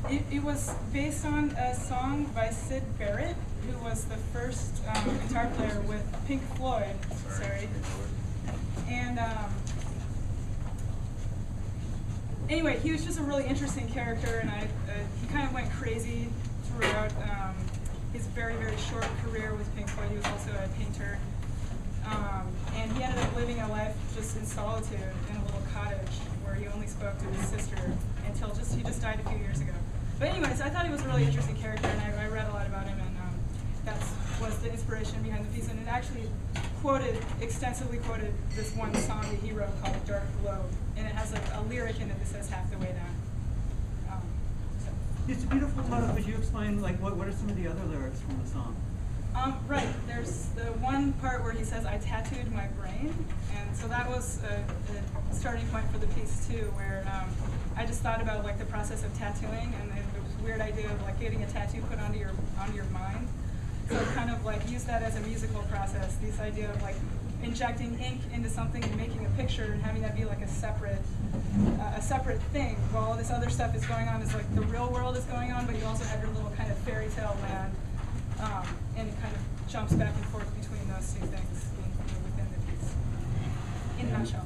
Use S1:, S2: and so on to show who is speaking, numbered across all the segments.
S1: It was based on a song by Syd Barrett, who was the first guitar player with Pink Floyd. Sorry. And anyway, he was just a really interesting character, and he kind of went crazy throughout his very, very short career with Pink Floyd. He was also a painter. And he ended up living a life just in solitude in a little cottage where he only spoke to his sister until he just died a few years ago. But anyways, I thought he was a really interesting character, and I read a lot about him, and that was the inspiration behind the piece. And it actually extensively quoted this one song that he wrote called Dark Glow, and it has a lyric in it that says half the way down.
S2: It's a beautiful title. Could you explain, like, what are some of the other lyrics from the song?
S1: Right, there's the one part where he says, "I tattooed my brain," and so that was a starting point for the piece too, where I just thought about like the process of tattooing, and it was a weird idea of like getting a tattoo put onto your mind. So kind of like use that as a musical process, this idea of like injecting ink into something and making a picture and having that be like a separate thing, while all this other stuff is going on. Is like the real world is going on, but you also have your little kind of fairy tale land. And it kind of jumps back and forth between those two things within the piece, in a nutshell.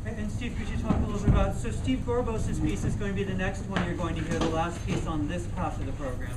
S2: And Steve, could you talk a little bit about, so Steve Gorbos' piece is going to be the next one you're going to hear, the last piece on this part of the program.